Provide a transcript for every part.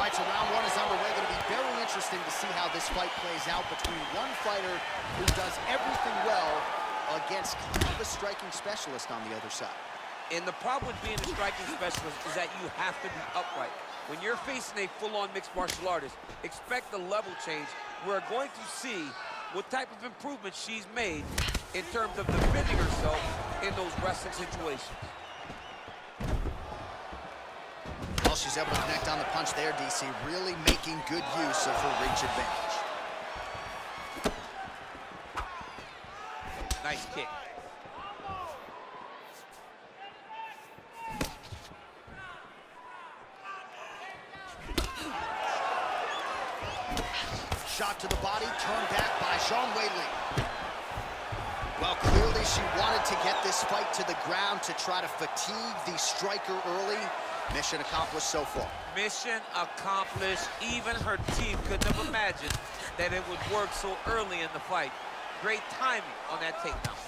right, so round one is underway. Going to be very interesting to see how this fight plays out between one fighter who does everything well against kind of a striking specialist on the other side. And the problem with being a striking specialist is that you have to be upright. When you're facing a full-on mixed martial artist, expect a level change. We're going to see what type of improvement she's made in terms of defending herself in those wrestling situations. Well, she's able to connect on the punch there, DC, really making good use of her reach advantage. Nice kick. Shot to the body, turned back by zhangweili. Well, clearly she wanted to get this fight to the ground to try to fatigue the striker early. Mission accomplished so far. Mission accomplished. Even her team couldn't have imagined that it would work so early in the fight. Great timing on that takedown.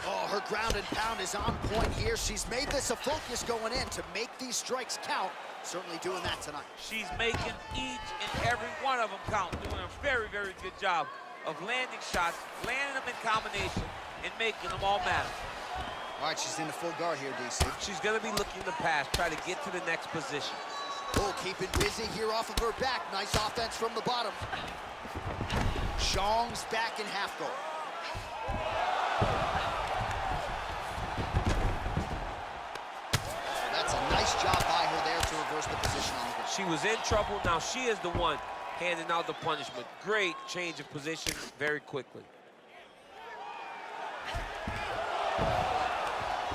Oh, her ground and pound is on point here. She's made this a focus going in to make these strikes count. Certainly doing that tonight. She's making each and every one of them count, doing a very, very good job of landing shots, landing them in combination, and making them all matter. All right, she's in the full guard here, DC. She's going to be looking to pass, try to get to the next position. Oh, keeping busy here off of her back. Nice offense from the bottom. Zhang's back in half guard. That's a nice job by her there to reverse the position on the ground. She was in trouble. Now she is the one handing out the punishment. Great change of position very quickly.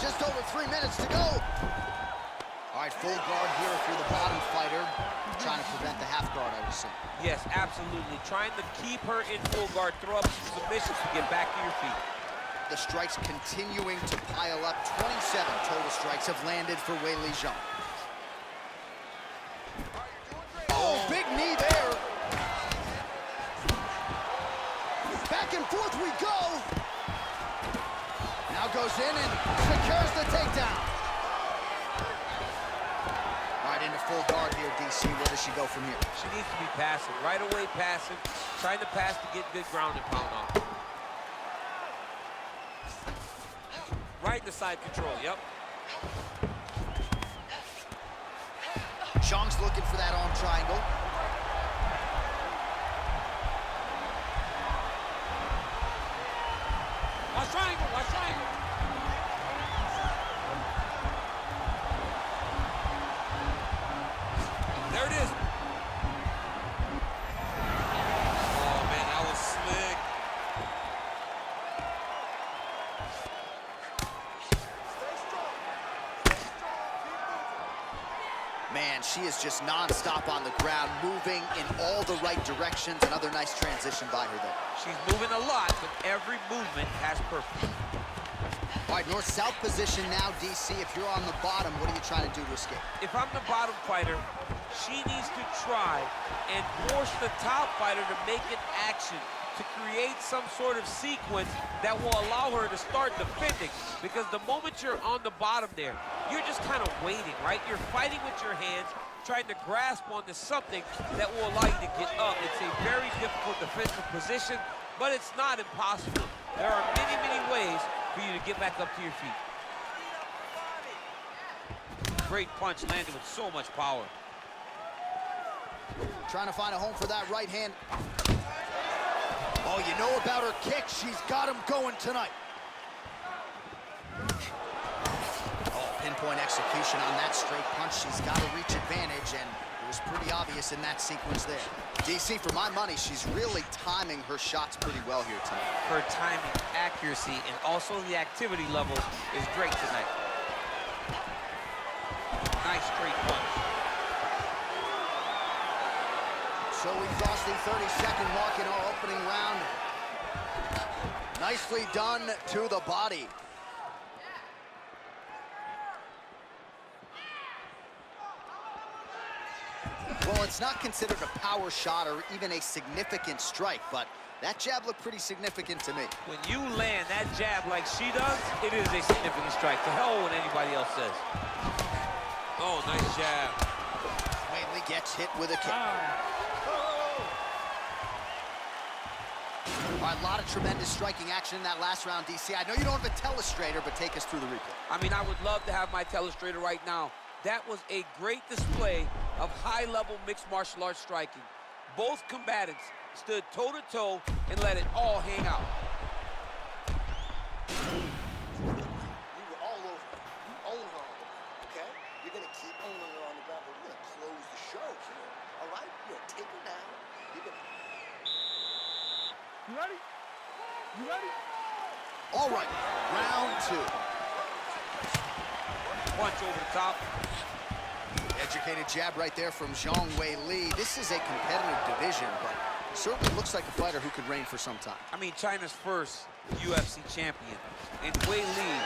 Just over 3 minutes to go. All right, full guard here if you're the bottom fighter. Trying to prevent the half guard, I would say. Yes, absolutely. Trying to keep her in full guard, throw up some submissions to get back to your feet. The strikes continuing to pile up. 27 total strikes have landed for Weili Zhang. Oh, big knee there. Back and forth we go. Now goes in and secures the takedown. Right into full guard here, DC. Where does she go from here? She needs to be passive. Right away passive. Trying to pass to get good ground and pound off. Right in the side control, yep. Zhang's looking for that arm triangle. Watch triangle, watch triangle. There it is. Oh, man, that was slick. Man, she is just non-stop on the ground, moving in all the right directions. Another nice transition by her there. She's moving a lot, but every movement has purpose. All right, north-south position now, DC. If you're on the bottom, what are you trying to do to escape? If I'm the bottom fighter, she needs to try and force the top fighter to make an action to create some sort of sequence that will allow her to start defending. Because the moment you're on the bottom there, you're just kind of waiting, right? You're fighting with your hands, trying to grasp onto something that will allow you to get up. It's a very difficult defensive position, but it's not impossible. There are many, many ways for you to get back up to your feet. Great punch landed with so much power. Trying to find a home for that right hand. Oh, you know about her kick. She's got him going tonight. Oh, pinpoint execution on that straight punch. She's got a reach advantage, and it was pretty obvious in that sequence there. DC, for my money, she's really timing her shots pretty well here tonight. Her timing, accuracy, and also the activity level is great tonight. Nice straight punch. So we crossed the 30-second mark in our opening round. Nicely done to the body. Well, it's not considered a power shot or even a significant strike, but that jab looked pretty significant to me. When you land that jab like she does, it is a significant strike. To hell with what anybody else says. Oh, nice jab. Weili Gets hit with a kick. All right, a lot of tremendous striking action in that last round, DC. I know you don't have a telestrator, but take us through the replay. I mean, I would love to have my telestrator right now. That was a great display of high-level mixed martial arts striking. Both combatants stood toe-to-toe and let it all hang out. You were all over her. You own her, okay? You're gonna keep owning her on the ground, but we're gonna close the show here. All right? You're gonna take her down. You're gonna... You ready? You ready? All right, round 2. Punch over the top. Educated jab right there from Zhangweili. This is a competitive division, but certainly looks like a fighter who could reign for some time. I mean, China's first UFC champion. And Wei Li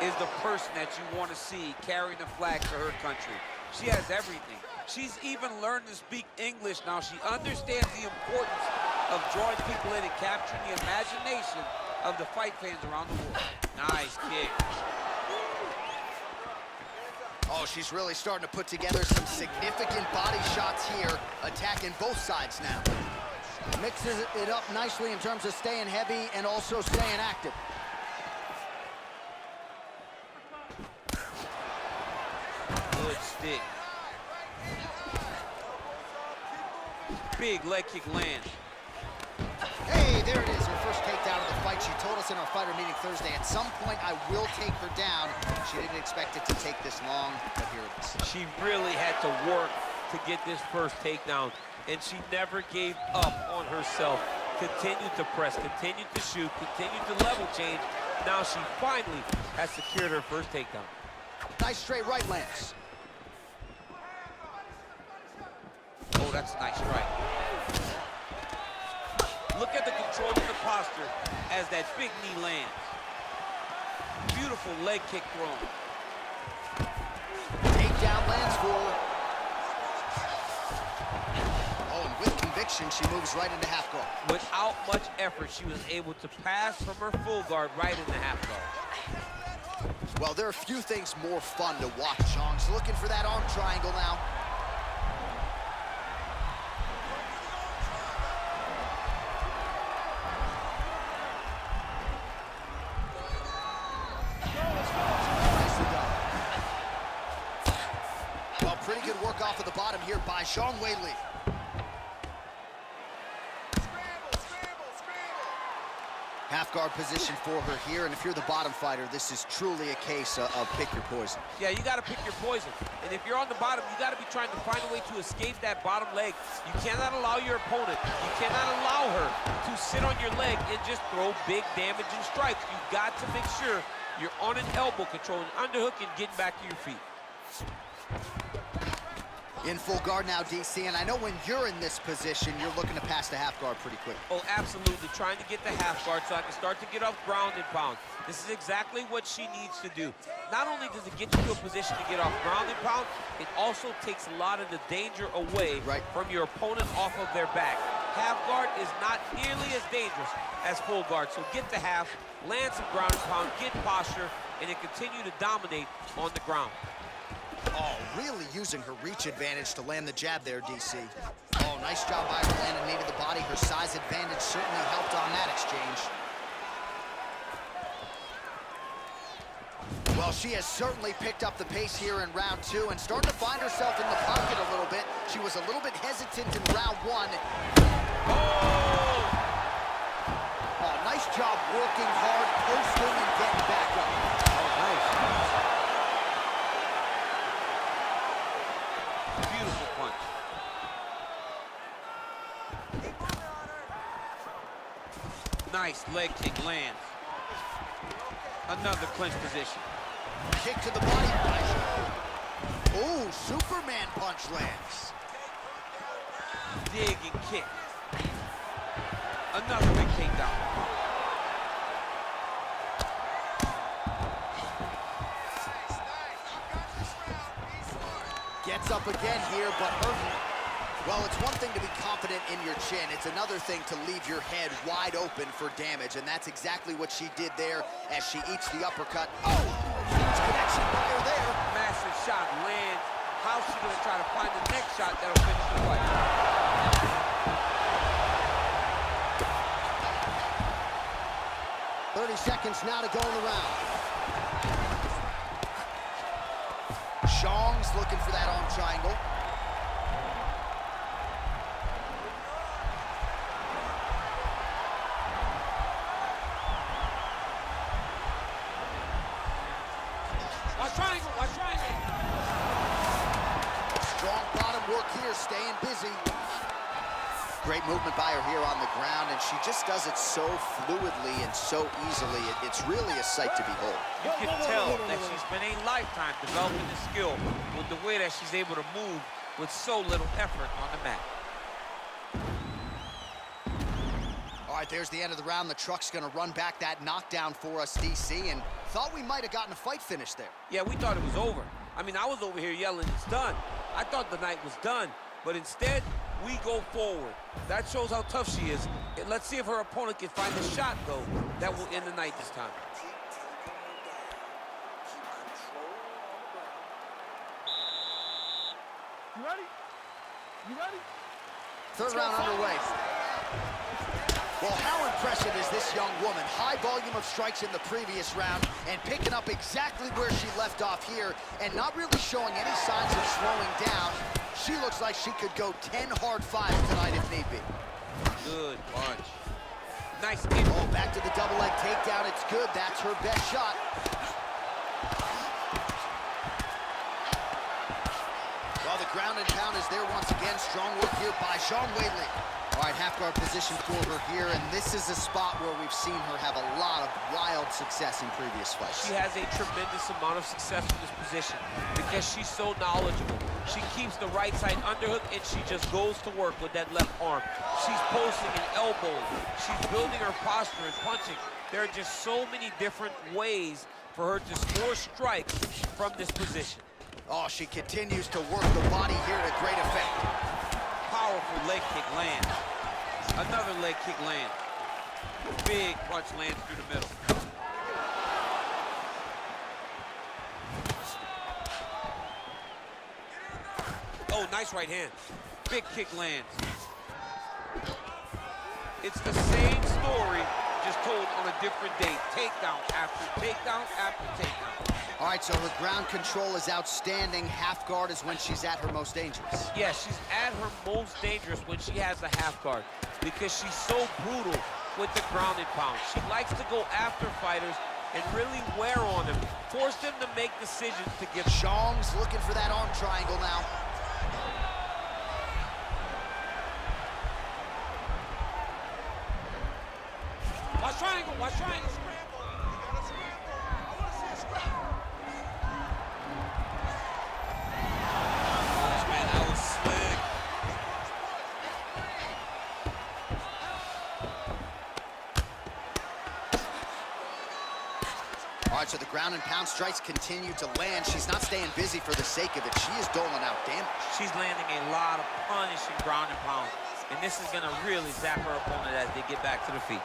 is the person that you want to see carrying the flag to her country. She has everything. She's even learned to speak English now. She understands the importance of drawing people in and capturing the imagination of the fight fans around the world. Nice kick. Oh, she's really starting to put together some significant body shots here, attacking both sides now. Mixes it up nicely in terms of staying heavy and also staying active. Good stick. Big leg kick lands. Hey, there it is, her first takedown of the fight. She told us in our fighter meeting Thursday, at some point I will take her down. She didn't expect it to take this long, but here it is. She really had to work to get this first takedown, and she never gave up on herself. Continued to press, continued to shoot, continued to level change. Now she finally has secured her first takedown. Nice straight right lands. Oh, that's a nice strike. Look at the control of the posture as that big knee lands. Beautiful leg kick thrown. Takedown lands for her. Oh, and with conviction, she moves right into half guard. Without much effort, she was able to pass from her full guard right into half guard. Well, there are a few things more fun to watch. Zhang's looking for that arm triangle now. Well, pretty good work off of the bottom here by Zhangweili. Half guard position for her here, and if you're the bottom fighter, this is truly a case of pick your poison. Yeah, you got to pick your poison. And if you're on the bottom, you got to be trying to find a way to escape that bottom leg. You cannot allow your opponent, you cannot allow her to sit on your leg and just throw big damaging strikes. You got to make sure you're on an elbow, controlling underhook and getting back to your feet. In full guard now, DC, and I know when you're in this position, you're looking to pass the half guard pretty quick. Oh, absolutely. Trying to get the half guard so I can start to get off ground and pound. This is exactly what she needs to do. Not only does it get you to a position to get off ground and pound, it also takes a lot of the danger away from your opponent off of their back. Half guard is not nearly as dangerous as full guard. So get the half, land some ground and pound, get posture, and then continue to dominate on the ground. Oh, really using her reach advantage to land the jab there, DC. Oh, nice job by her landing knee to the body. Her size advantage certainly helped on that exchange. Well, she has certainly picked up the pace here in round 2 and starting to find herself in the pocket a little bit. She was a little bit hesitant in round 1. Oh, nice job working hard, posting, and getting back up. Oh, nice. Beautiful punch. Nice leg kick lands. Another clinch position. Kick to the body. Oh, Superman punch lands. Dig and kick. Another big takedown. Gets up again here, but well, it's one thing to be confident in your chin. It's another thing to leave your head wide open for damage, and that's exactly what she did there as she eats the uppercut. Oh, huge connection by her there. Massive shot lands. how's she gonna try to find the next shot that'll finish the fight? 30 seconds now to go in the round. Zhang's looking for that arm triangle. Watch triangle, watch triangle. Strong bottom work here, staying busy. Great movement by her here on the ground, and she just does it so fluidly and so easily. It's really a sight to behold. You can tell that she's spent a lifetime developing the skill with the way that she's able to move with so little effort on the mat. All right, there's the end of the round. The truck's going to run back that knockdown for us, DC, and thought we might have gotten a fight finish there. Yeah, we thought it was over. I mean, I was over here yelling, it's done. I thought the night was done, but instead, we go forward. That shows how tough she is. And let's see if her opponent can find the shot, though, that will end the night this time. You ready? You ready? Third round underway. Well, how impressive is this young woman? High volume of strikes in the previous round and picking up exactly where she left off here and not really showing any signs of slowing down. She looks like she could go 10 hard fives tonight if need be. Good punch. Nice. Oh, back to the double leg takedown. It's good. That's her best shot. Well, the ground and pound is there once again. Strong work here by zhangweili. All right, half guard position for her here, and this is a spot where we've seen her have a lot of wild success in previous fights. She has a tremendous amount of success in this position because she's so knowledgeable. She keeps the right side underhook, and she just goes to work with that left arm. She's posting an elbow. She's building her posture and punching. There are just so many different ways for her to score strikes from this position. Oh, she continues to work the body here to great effect. Powerful leg kick lands. Another leg kick lands. Big punch lands through the middle. Oh, nice right hand. Big kick lands. It's the same story, just told on a different day. Takedown after takedown after takedown. All right, so her ground control is outstanding. Half guard is when she's at her most dangerous. Yeah, she's at her most dangerous when she has a half guard because she's so brutal with the ground and pound. She likes to go after fighters and really wear on them, force them to make decisions to give. Zhang's looking for that arm triangle now. Watch triangle, watch triangle. All right, so the ground and pound strikes continue to land. She's not staying busy for the sake of it. She is doling out damage. She's landing a lot of punishing ground and pound. And this is going to really zap her opponent as they get back to the feet.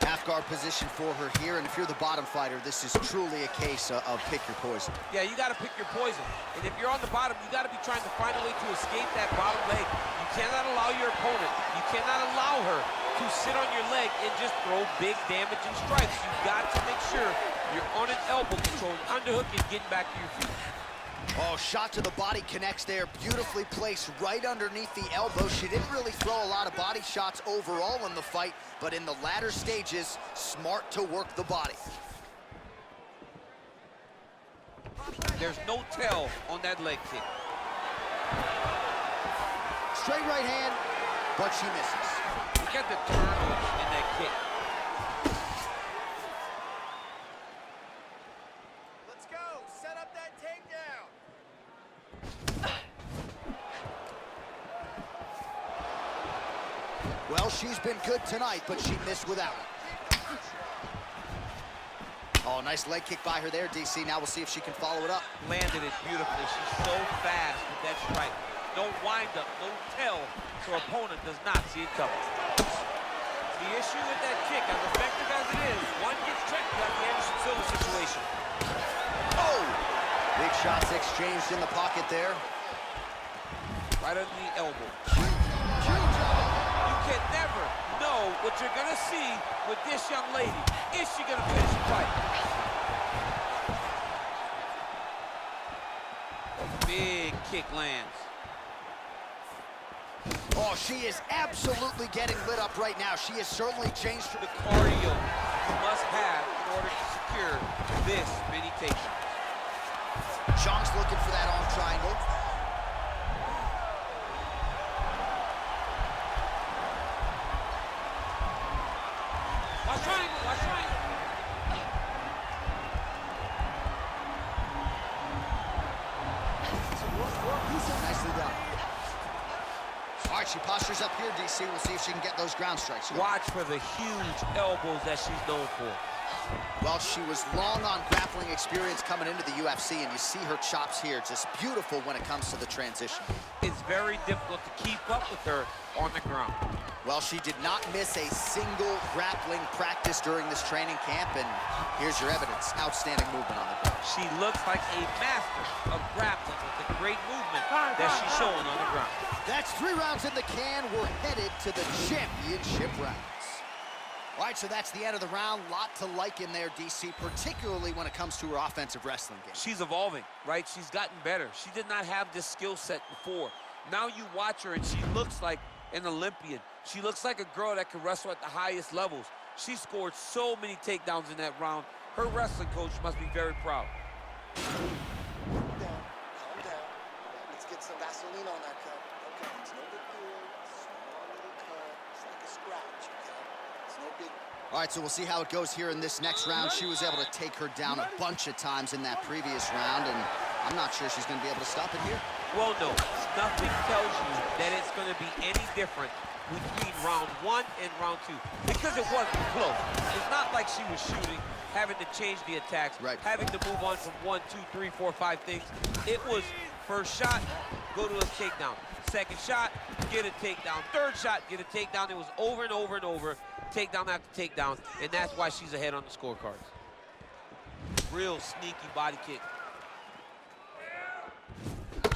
Half guard position for her here, and if you're the bottom fighter, this is truly a case of pick your poison. Yeah, you got to pick your poison. And if you're on the bottom, you got to be trying to find a way to escape that bottom leg. You cannot allow your opponent, you cannot allow her to sit on your leg and just throw big damaging strikes. You've got to make sure you're on an elbow control, underhook, and getting back to your feet. Oh, shot to the body connects there. Beautifully placed right underneath the elbow. She didn't really throw a lot of body shots overall in the fight, but in the latter stages, smart to work the body. There's no tell on that leg kick. Straight right hand, but she misses. Look at the turnover in that kick. Let's go. Set up that takedown. Well, she's been good tonight, but she missed without it. Oh, nice leg kick by her there, DC. Now we'll see if she can follow it up. Landed it beautifully. She's so fast with that strike. No wind-up, no tell, so her opponent does not see it coming. The issue with that kick, as effective as it is, one gets checked, like the Anderson Silva situation. Oh! Big shots exchanged in the pocket there. Right under the elbow. Huge elbow. You can never know what you're gonna see with this young lady. Is she gonna finish the fight? Big kick lands. Oh, she is absolutely getting lit up right now. She has certainly changed her. The cardio you must have in order to secure this many takedowns. Zhang's looking for that arm triangle. Watch triangle, watch triangle. Nicely done. All right, she postures up here, DC. We'll see if she can get those ground strikes. Watch for the huge elbows that she's known for. Well, she was long on grappling experience coming into the UFC, and you see her chops here, just beautiful when it comes to the transition. It's very difficult to keep up with her on the ground. Well, she did not miss a single grappling practice during this training camp, and here's your evidence. Outstanding movement on the ground. She looks like a master of grappling with the great movement that she's showing on the ground. That's 3 rounds in the can. We're headed to the championship rounds. All right, so that's the end of the round. Lot to like in there, DC, particularly when it comes to her offensive wrestling game. She's evolving, right? She's gotten better. She did not have this skill set before. Now you watch her, and she looks like an Olympian. She looks like a girl that can wrestle at the highest levels. She scored so many takedowns in that round. Her wrestling coach must be very proud. Calm down. Calm down. Let's get some Vaseline on that cut. Okay, it's no big deal. Small little cut. It's like a scratch, okay? It's no big. All right, so we'll see how it goes here in this next round. She was able to take her down a bunch of times in that previous round, and I'm not sure she's going to be able to stop it here. Well, no. Nothing tells you that it's going to be any different between round 1 and round 2, because it wasn't close. It's not like she was shooting, having to change the attacks, right, having to move on from 1, 2, 3, 4, 5 things. It was first shot, go to a takedown. Second shot, get a takedown. Third shot, get a takedown. It was over and over and over, takedown after takedown, and that's why she's ahead on the scorecards. Real sneaky body kick.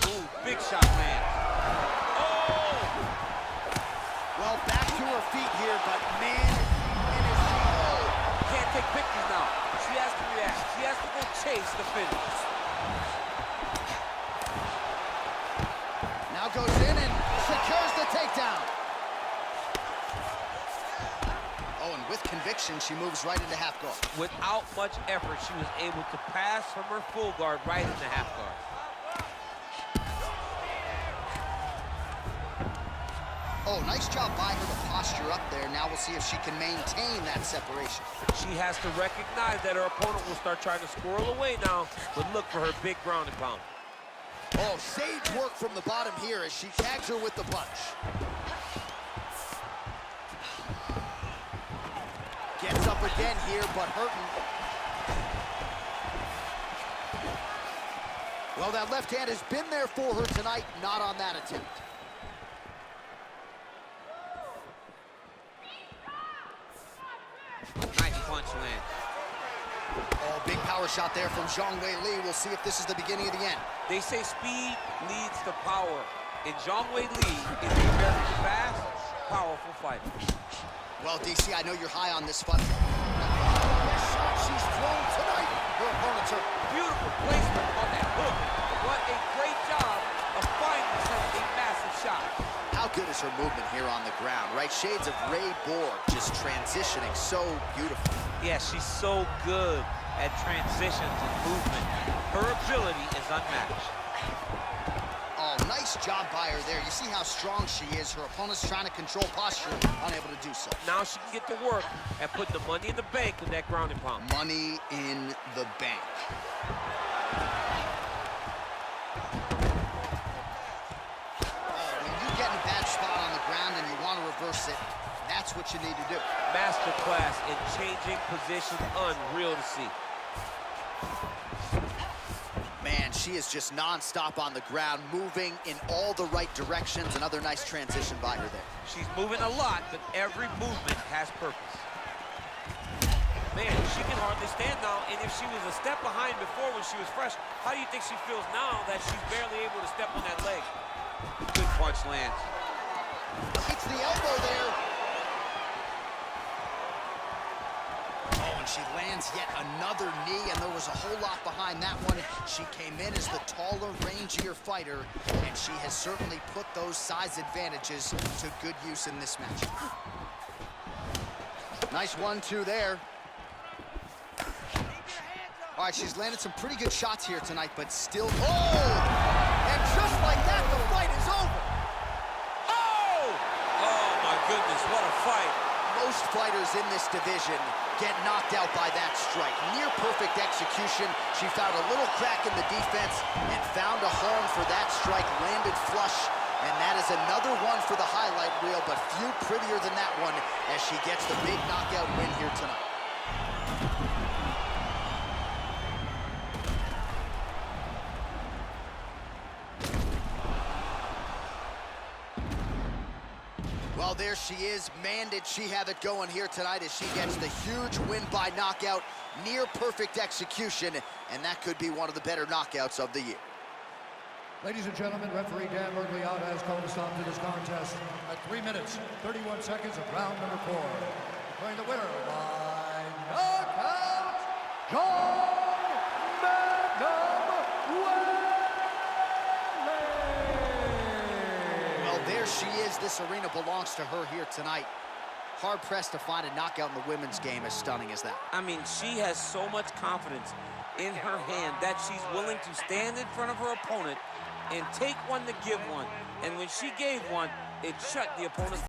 Ooh, big shot, man. Oh! Well, back to her feet here, but man, it is Can't take pictures now. She has to react. She has to go chase the finish. now goes in and secures the takedown. Oh, and with conviction, she moves right into half guard. Without much effort, she was able to pass from her full guard right into half guard. Oh, nice job by her to posture up there. Now we'll see if she can maintain that separation. She has to recognize that her opponent will start trying to squirrel away now, but look for her big ground and pound. Oh, sage work from the bottom here as she tags her with the punch. Gets up again here, but hurting. Well, that left hand has been there for her tonight, not on that attempt. Nice punch land. Oh, big power shot there from Zhangweili. We'll see if this is the beginning of the end. They say speed leads to power, and Zhangweili is a very fast, powerful fighter. Well, DC, I know you're high on this fight. The shot she's thrown tonight. Her opponent's hurt. Beautiful placement on that hook. What a great job of finding such a massive shot. How good is her movement here on the ground, right? Shades of Ray Borg, just transitioning so beautiful. Yeah, she's so good at transitions and movement. Her ability is unmatched. Oh, nice job by her there. You see how strong she is. Her opponent's trying to control posture, unable to do so. Now she can get to work and put the money in the bank with that ground and pound. Money in the bank. When you get in a bad spot on the ground and you want to reverse it, that's what you need to do. Masterclass in changing position, unreal to see. Man, she is just non-stop on the ground, moving in all the right directions. Another nice transition by her there. She's moving a lot, but every movement has purpose. Man, she can hardly stand now, and if she was a step behind before when she was fresh, how do you think she feels now that she's barely able to step on that leg? Good punch lands. Hits the elbow there. Oh, and she lands yet another knee, and there was a whole lot behind that one. She came in as the taller, rangier fighter, and she has certainly put those size advantages to good use in this match. Nice 1-2 there. All right, she's landed some pretty good shots here tonight, but still, oh! And just like that, the fight is over. Oh! Oh, my goodness, what a fight. Most fighters in this division get knocked out by that strike. Near perfect execution. She found a little crack in the defense and found a home for that strike, landed flush. And that is another one for the highlight reel, but few prettier than that one as she gets the big knockout win here tonight. Well, there she is. Man, did she have it going here tonight as she gets the huge win by knockout, near perfect execution, and that could be one of the better knockouts of the year. Ladies and gentlemen, referee Dan Mergliotta has called a stop to this contest at 3 minutes, 31 seconds of round number 4. Declaring the winner by knockout, Well, there she is. This arena belongs to her here tonight. Hard-pressed to find a knockout in the women's game as stunning as that. I mean, she has so much confidence in her hand that she's willing to stand in front of her opponent and take one to give one. And when she gave one, it shut the opponent's